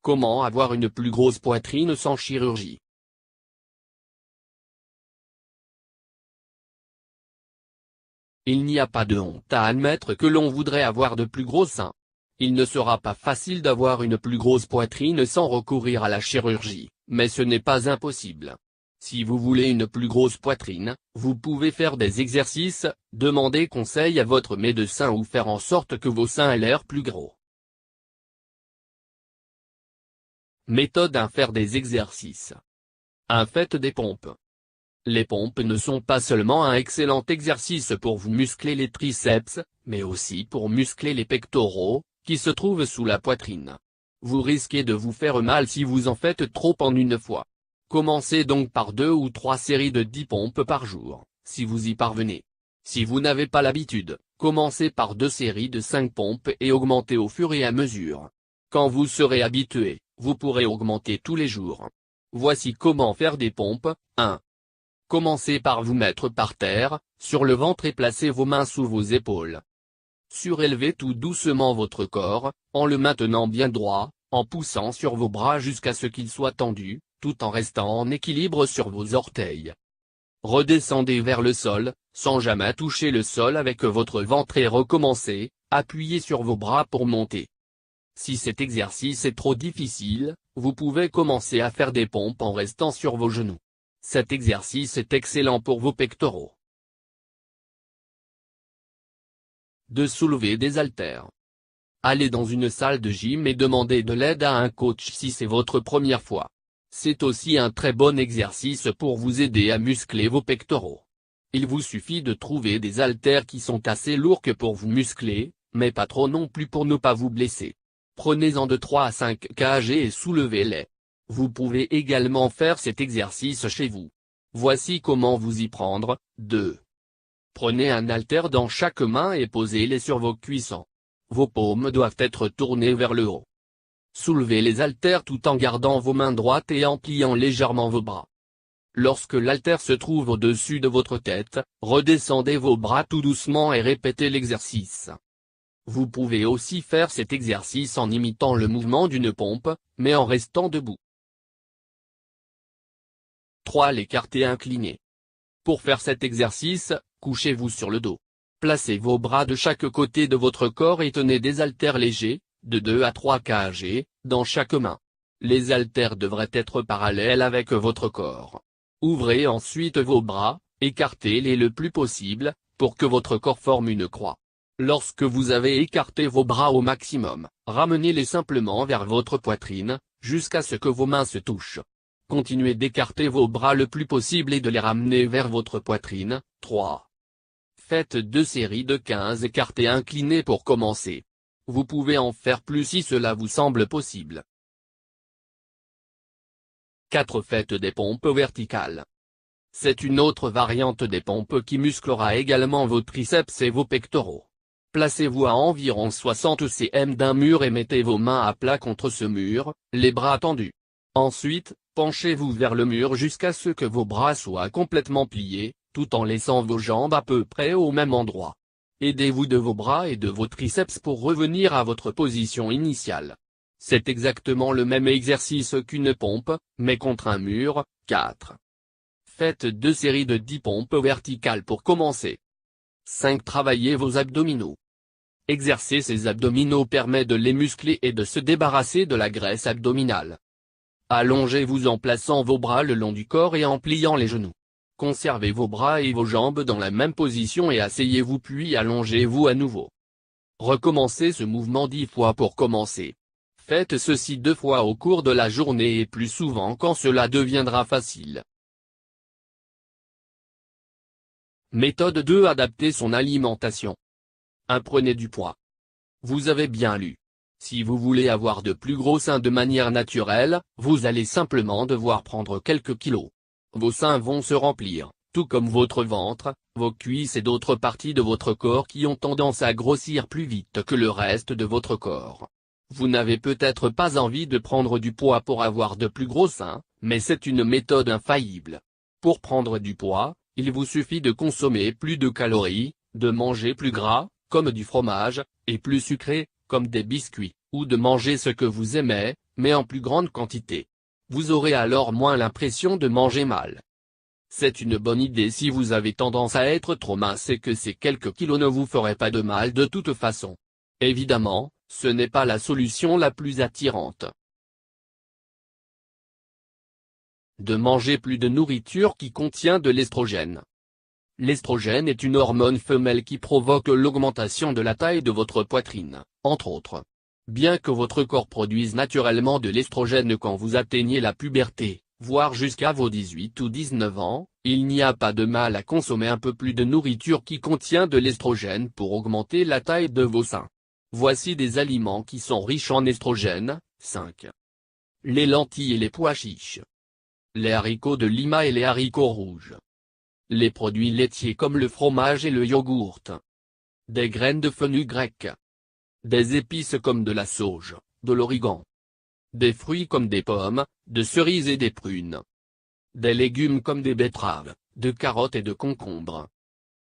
Comment avoir une plus grosse poitrine sans chirurgie? Il n'y a pas de honte à admettre que l'on voudrait avoir de plus gros seins. Il ne sera pas facile d'avoir une plus grosse poitrine sans recourir à la chirurgie, mais ce n'est pas impossible. Si vous voulez une plus grosse poitrine, vous pouvez faire des exercices, demander conseil à votre médecin ou faire en sorte que vos seins aient l'air plus gros. Méthode 1: faire des exercices. 1. Faites des pompes. Les pompes ne sont pas seulement un excellent exercice pour vous muscler les triceps, mais aussi pour muscler les pectoraux, qui se trouvent sous la poitrine. Vous risquez de vous faire mal si vous en faites trop en une fois. Commencez donc par 2 ou 3 séries de 10 pompes par jour, si vous y parvenez. Si vous n'avez pas l'habitude, commencez par 2 séries de 5 pompes et augmentez au fur et à mesure. Quand vous serez habitué, vous pourrez augmenter tous les jours. Voici comment faire des pompes. 1. Commencez par vous mettre par terre, sur le ventre et placez vos mains sous vos épaules. Surélevez tout doucement votre corps, en le maintenant bien droit, en poussant sur vos bras jusqu'à ce qu'ils soient tendus, tout en restant en équilibre sur vos orteils. Redescendez vers le sol, sans jamais toucher le sol avec votre ventre et recommencez, appuyez sur vos bras pour monter. Si cet exercice est trop difficile, vous pouvez commencer à faire des pompes en restant sur vos genoux. Cet exercice est excellent pour vos pectoraux. 2. Soulever des haltères. Allez dans une salle de gym et demandez de l'aide à un coach si c'est votre première fois. C'est aussi un très bon exercice pour vous aider à muscler vos pectoraux. Il vous suffit de trouver des haltères qui sont assez lourds que pour vous muscler, mais pas trop non plus pour ne pas vous blesser. Prenez-en de 3 à 5 kg et soulevez-les. Vous pouvez également faire cet exercice chez vous. Voici comment vous y prendre. 2. Prenez un haltère dans chaque main et posez-les sur vos cuissons. Vos paumes doivent être tournées vers le haut. Soulevez les haltères tout en gardant vos mains droites et en pliant légèrement vos bras. Lorsque l'haltère se trouve au-dessus de votre tête, redescendez vos bras tout doucement et répétez l'exercice. Vous pouvez aussi faire cet exercice en imitant le mouvement d'une pompe, mais en restant debout. 3. L'écarté incliné. Pour faire cet exercice, couchez-vous sur le dos. Placez vos bras de chaque côté de votre corps et tenez des haltères légers, de 2 à 3 kg, dans chaque main. Les haltères devraient être parallèles avec votre corps. Ouvrez ensuite vos bras, écartez-les le plus possible, pour que votre corps forme une croix. Lorsque vous avez écarté vos bras au maximum, ramenez-les simplement vers votre poitrine, jusqu'à ce que vos mains se touchent. Continuez d'écarter vos bras le plus possible et de les ramener vers votre poitrine. 3. Faites 2 séries de 15 écartés inclinés pour commencer. Vous pouvez en faire plus si cela vous semble possible. 4. Faites des pompes verticales. C'est une autre variante des pompes qui musclera également vos triceps et vos pectoraux. Placez-vous à environ 60 cm d'un mur et mettez vos mains à plat contre ce mur, les bras tendus. Ensuite, penchez-vous vers le mur jusqu'à ce que vos bras soient complètement pliés, tout en laissant vos jambes à peu près au même endroit. Aidez-vous de vos bras et de vos triceps pour revenir à votre position initiale. C'est exactement le même exercice qu'une pompe, mais contre un mur. 4. Faites 2 séries de 10 pompes verticales pour commencer. 5. Travaillez vos abdominaux. Exercer ces abdominaux permet de les muscler et de se débarrasser de la graisse abdominale. Allongez-vous en plaçant vos bras le long du corps et en pliant les genoux. Conservez vos bras et vos jambes dans la même position et asseyez-vous puis allongez-vous à nouveau. Recommencez ce mouvement 10 fois pour commencer. Faites ceci 2 fois au cours de la journée et plus souvent quand cela deviendra facile. Méthode 2: adapter son alimentation. 1. Prenez du poids. Vous avez bien lu. Si vous voulez avoir de plus gros seins de manière naturelle, vous allez simplement devoir prendre quelques kilos. Vos seins vont se remplir, tout comme votre ventre, vos cuisses et d'autres parties de votre corps qui ont tendance à grossir plus vite que le reste de votre corps. Vous n'avez peut-être pas envie de prendre du poids pour avoir de plus gros seins, mais c'est une méthode infaillible. Pour prendre du poids, il vous suffit de consommer plus de calories, de manger plus gras, comme du fromage, et plus sucré, comme des biscuits, ou de manger ce que vous aimez, mais en plus grande quantité. Vous aurez alors moins l'impression de manger mal. C'est une bonne idée si vous avez tendance à être trop mince et que ces quelques kilos ne vous feraient pas de mal de toute façon. Évidemment, ce n'est pas la solution la plus attirante. De manger plus de nourriture qui contient de l'estrogène. L'estrogène est une hormone femelle qui provoque l'augmentation de la taille de votre poitrine, entre autres. Bien que votre corps produise naturellement de l'estrogène quand vous atteignez la puberté, voire jusqu'à vos 18 ou 19 ans, il n'y a pas de mal à consommer un peu plus de nourriture qui contient de l'estrogène pour augmenter la taille de vos seins. Voici des aliments qui sont riches en estrogène. 5. Les lentilles et les pois chiches. Les haricots de Lima et les haricots rouges. Les produits laitiers comme le fromage et le yogourt. Des graines de fenugrec. Des épices comme de la sauge, de l'origan. Des fruits comme des pommes, de cerises et des prunes. Des légumes comme des betteraves, de carottes et de concombres.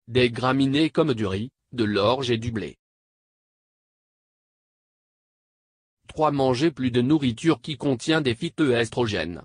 Des graminées comme du riz, de l'orge et du blé. 3. Manger plus de nourriture qui contient des phytoestrogènes.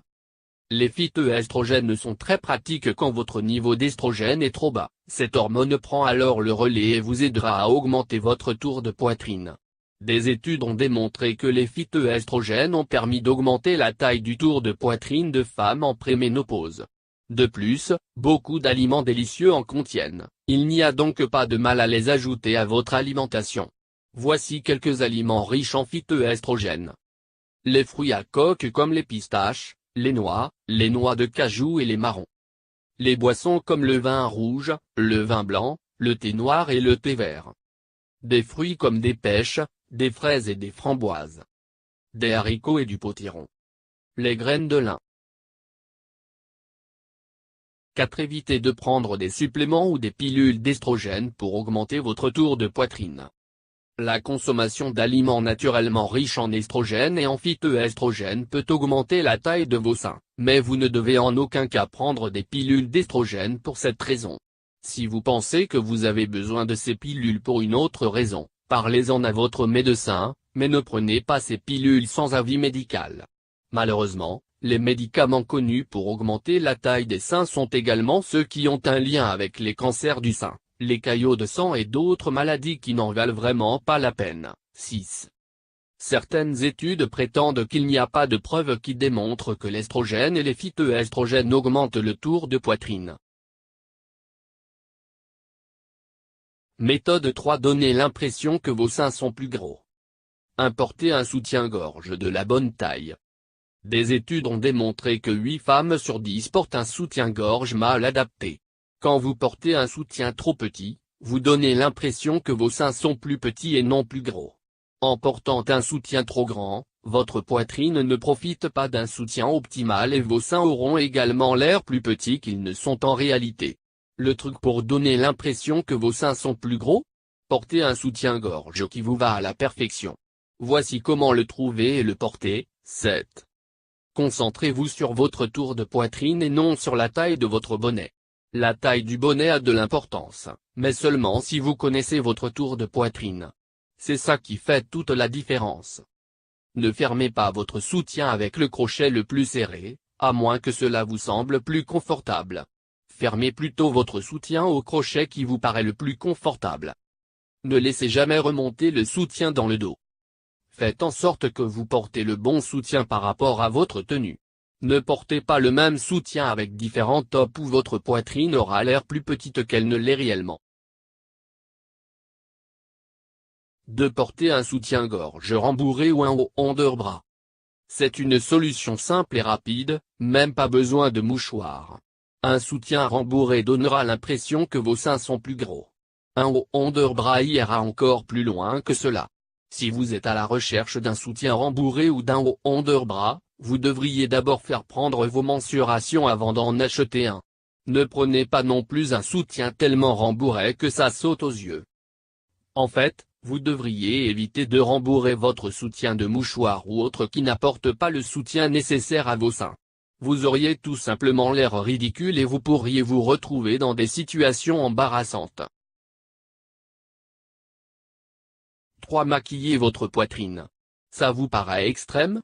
Les phytoestrogènes sont très pratiques quand votre niveau d'estrogène est trop bas. Cette hormone prend alors le relais et vous aidera à augmenter votre tour de poitrine. Des études ont démontré que les phytoestrogènes ont permis d'augmenter la taille du tour de poitrine de femmes en préménopause. De plus, beaucoup d'aliments délicieux en contiennent, il n'y a donc pas de mal à les ajouter à votre alimentation. Voici quelques aliments riches en phytoestrogènes. Les fruits à coque comme les pistaches, les noix de cajou et les marrons. Les boissons comme le vin rouge, le vin blanc, le thé noir et le thé vert. Des fruits comme des pêches, des fraises et des framboises. Des haricots et du potiron. Les graines de lin. 4. Évitez de prendre des suppléments ou des pilules d'estrogène pour augmenter votre tour de poitrine. La consommation d'aliments naturellement riches en estrogène et en phytoestrogène peut augmenter la taille de vos seins, mais vous ne devez en aucun cas prendre des pilules d'estrogène pour cette raison. Si vous pensez que vous avez besoin de ces pilules pour une autre raison, parlez-en à votre médecin, mais ne prenez pas ces pilules sans avis médical. Malheureusement, les médicaments connus pour augmenter la taille des seins sont également ceux qui ont un lien avec les cancers du sein, les caillots de sang et d'autres maladies qui n'en valent vraiment pas la peine. 6. Certaines études prétendent qu'il n'y a pas de preuves qui démontrent que l'estrogène et les phytoestrogènes augmentent le tour de poitrine. Méthode 3. Donnez l'impression que vos seins sont plus gros. Importez un soutien-gorge de la bonne taille. Des études ont démontré que 8 femmes sur 10 portent un soutien-gorge mal adapté. Quand vous portez un soutien trop petit, vous donnez l'impression que vos seins sont plus petits et non plus gros. En portant un soutien trop grand, votre poitrine ne profite pas d'un soutien optimal et vos seins auront également l'air plus petits qu'ils ne sont en réalité. Le truc pour donner l'impression que vos seins sont plus gros? Portez un soutien-gorge qui vous va à la perfection. Voici comment le trouver et le porter. 7. Concentrez-vous sur votre tour de poitrine et non sur la taille de votre bonnet. La taille du bonnet a de l'importance, mais seulement si vous connaissez votre tour de poitrine. C'est ça qui fait toute la différence. Ne fermez pas votre soutien avec le crochet le plus serré, à moins que cela vous semble plus confortable. Fermez plutôt votre soutien au crochet qui vous paraît le plus confortable. Ne laissez jamais remonter le soutien dans le dos. Faites en sorte que vous portez le bon soutien par rapport à votre tenue. Ne portez pas le même soutien avec différents tops où votre poitrine aura l'air plus petite qu'elle ne l'est réellement. De porter un soutien-gorge rembourré ou un haut underbras. C'est une solution simple et rapide, même pas besoin de mouchoir. Un soutien rembourré donnera l'impression que vos seins sont plus gros. Un haut underbras ira encore plus loin que cela. Si vous êtes à la recherche d'un soutien rembourré ou d'un haut underbras, vous devriez d'abord faire prendre vos mensurations avant d'en acheter un. Ne prenez pas non plus un soutien tellement rembourré que ça saute aux yeux. En fait, vous devriez éviter de rembourrer votre soutien de mouchoir ou autre qui n'apporte pas le soutien nécessaire à vos seins. Vous auriez tout simplement l'air ridicule et vous pourriez vous retrouver dans des situations embarrassantes. 3. Maquiller votre poitrine. Ça vous paraît extrême?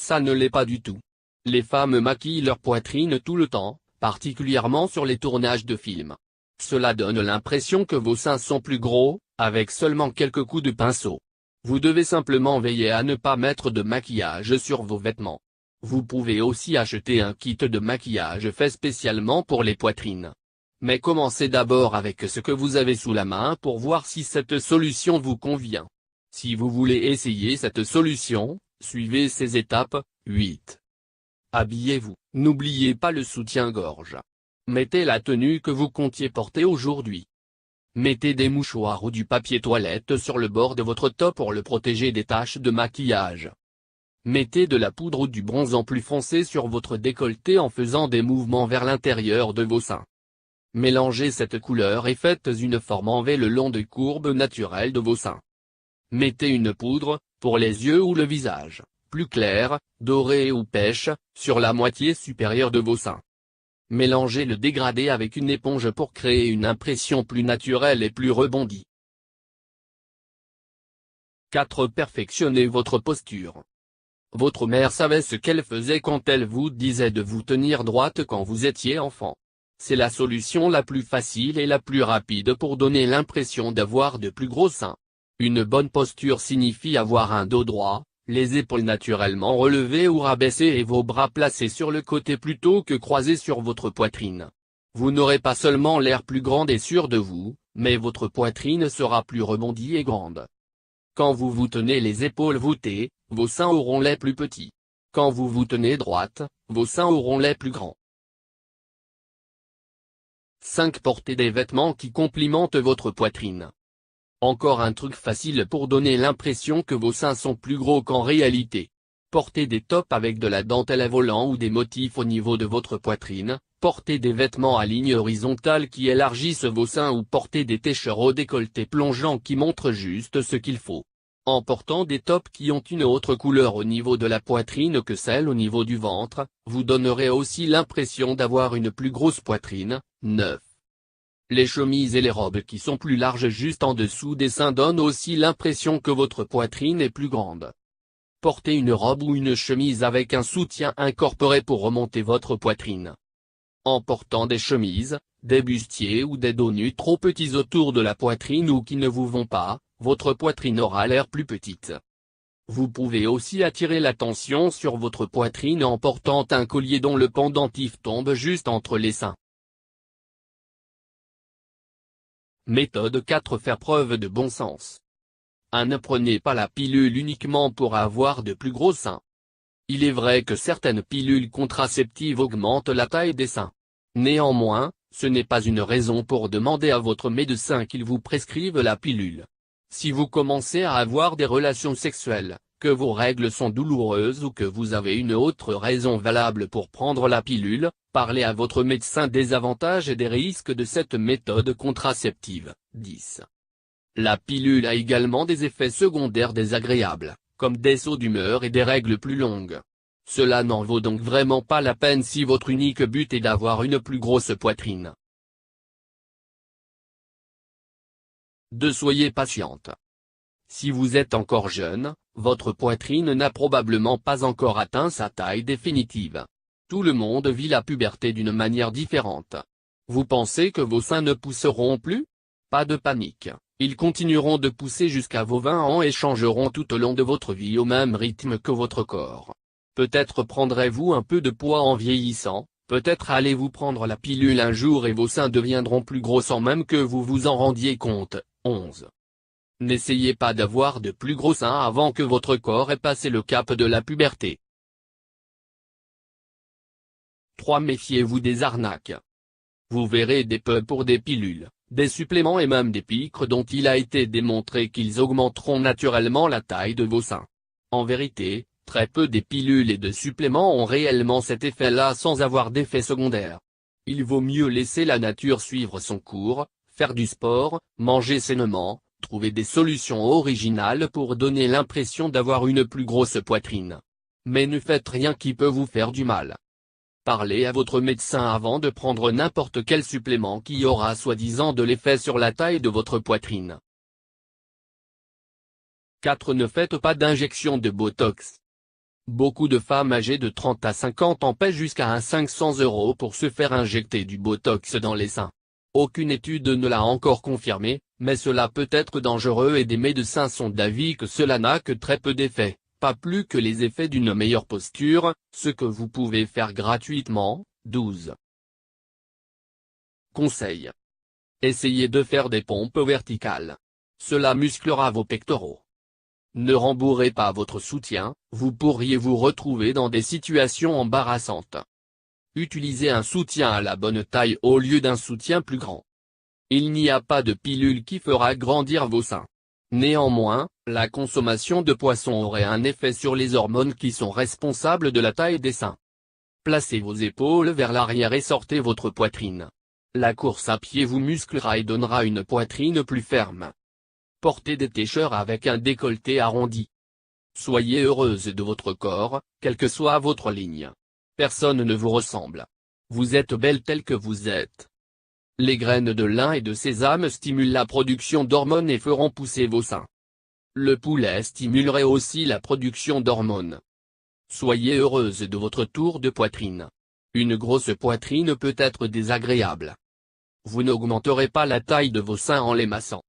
Ça ne l'est pas du tout. Les femmes maquillent leur poitrine tout le temps, particulièrement sur les tournages de films. Cela donne l'impression que vos seins sont plus gros, avec seulement quelques coups de pinceau. Vous devez simplement veiller à ne pas mettre de maquillage sur vos vêtements. Vous pouvez aussi acheter un kit de maquillage fait spécialement pour les poitrines. Mais commencez d'abord avec ce que vous avez sous la main pour voir si cette solution vous convient. Si vous voulez essayer cette solution, suivez ces étapes. 8. Habillez-vous. N'oubliez pas le soutien-gorge. Mettez la tenue que vous comptiez porter aujourd'hui. Mettez des mouchoirs ou du papier toilette sur le bord de votre top pour le protéger des taches de maquillage. Mettez de la poudre ou du bronzant plus foncé sur votre décolleté en faisant des mouvements vers l'intérieur de vos seins. Mélangez cette couleur et faites une forme en V le long des courbes naturelles de vos seins. Mettez une poudre, pour les yeux ou le visage, plus claire, dorée ou pêche, sur la moitié supérieure de vos seins. Mélangez le dégradé avec une éponge pour créer une impression plus naturelle et plus rebondie. 4. Perfectionnez votre posture. Votre mère savait ce qu'elle faisait quand elle vous disait de vous tenir droite quand vous étiez enfant. C'est la solution la plus facile et la plus rapide pour donner l'impression d'avoir de plus gros seins. Une bonne posture signifie avoir un dos droit, les épaules naturellement relevées ou rabaissées et vos bras placés sur le côté plutôt que croisés sur votre poitrine. Vous n'aurez pas seulement l'air plus grande et sûr de vous, mais votre poitrine sera plus rebondie et grande. Quand vous vous tenez les épaules voûtées, vos seins auront les plus petits. Quand vous vous tenez droite, vos seins auront les plus grands. 5. Portez des vêtements qui complimentent votre poitrine. Encore un truc facile pour donner l'impression que vos seins sont plus gros qu'en réalité. Portez des tops avec de la dentelle à volant ou des motifs au niveau de votre poitrine, portez des vêtements à ligne horizontale qui élargissent vos seins ou portez des t-shirts au décolleté plongeant qui montrent juste ce qu'il faut. En portant des tops qui ont une autre couleur au niveau de la poitrine que celle au niveau du ventre, vous donnerez aussi l'impression d'avoir une plus grosse poitrine. 9. Les chemises et les robes qui sont plus larges juste en dessous des seins donnent aussi l'impression que votre poitrine est plus grande. Portez une robe ou une chemise avec un soutien incorporé pour remonter votre poitrine. En portant des chemises, des bustiers ou des dos nus trop petits autour de la poitrine ou qui ne vous vont pas, votre poitrine aura l'air plus petite. Vous pouvez aussi attirer l'attention sur votre poitrine en portant un collier dont le pendentif tombe juste entre les seins. Méthode 4. Faire preuve de bon sens. 1. Ne prenez pas la pilule uniquement pour avoir de plus gros seins. Il est vrai que certaines pilules contraceptives augmentent la taille des seins. Néanmoins, ce n'est pas une raison pour demander à votre médecin qu'il vous prescrive la pilule. Si vous commencez à avoir des relations sexuelles, que vos règles sont douloureuses ou que vous avez une autre raison valable pour prendre la pilule, parlez à votre médecin des avantages et des risques de cette méthode contraceptive. 10. La pilule a également des effets secondaires désagréables, comme des sauts d'humeur et des règles plus longues. Cela n'en vaut donc vraiment pas la peine si votre unique but est d'avoir une plus grosse poitrine. 2. Soyez patiente. Si vous êtes encore jeune, votre poitrine n'a probablement pas encore atteint sa taille définitive. Tout le monde vit la puberté d'une manière différente. Vous pensez que vos seins ne pousseront plus? Pas de panique, ils continueront de pousser jusqu'à vos 20 ans et changeront tout au long de votre vie au même rythme que votre corps. Peut-être prendrez-vous un peu de poids en vieillissant, peut-être allez-vous prendre la pilule un jour et vos seins deviendront plus gros sans même que vous vous en rendiez compte. 11. N'essayez pas d'avoir de plus gros seins avant que votre corps ait passé le cap de la puberté. 3. Méfiez-vous des arnaques. Vous verrez des pubs pour des pilules, des suppléments et même des piqûres dont il a été démontré qu'ils augmenteront naturellement la taille de vos seins. En vérité, très peu des pilules et de suppléments ont réellement cet effet-là sans avoir d'effet secondaire. Il vaut mieux laisser la nature suivre son cours, faire du sport, manger sainement, trouver des solutions originales pour donner l'impression d'avoir une plus grosse poitrine. Mais ne faites rien qui peut vous faire du mal. Parlez à votre médecin avant de prendre n'importe quel supplément qui aura soi-disant de l'effet sur la taille de votre poitrine. 4. Ne faites pas d'injection de Botox. Beaucoup de femmes âgées de 30 à 50 ans paient jusqu'à 500 € pour se faire injecter du Botox dans les seins. Aucune étude ne l'a encore confirmé, mais cela peut être dangereux et des médecins sont d'avis que cela n'a que très peu d'effets, pas plus que les effets d'une meilleure posture, ce que vous pouvez faire gratuitement. 12. Conseil. Essayez de faire des pompes verticales. Cela musclera vos pectoraux. Ne rembourrez pas votre soutien, vous pourriez vous retrouver dans des situations embarrassantes. Utilisez un soutien à la bonne taille au lieu d'un soutien plus grand. Il n'y a pas de pilule qui fera grandir vos seins. Néanmoins, la consommation de poisson aurait un effet sur les hormones qui sont responsables de la taille des seins. Placez vos épaules vers l'arrière et sortez votre poitrine. La course à pied vous musclera et donnera une poitrine plus ferme. Portez des t-shirts avec un décolleté arrondi. Soyez heureuse de votre corps, quelle que soit votre ligne. Personne ne vous ressemble. Vous êtes belle telle que vous êtes. Les graines de lin et de sésame stimulent la production d'hormones et feront pousser vos seins. Le poulet stimulerait aussi la production d'hormones. Soyez heureuse de votre tour de poitrine. Une grosse poitrine peut être désagréable. Vous n'augmenterez pas la taille de vos seins en les massant.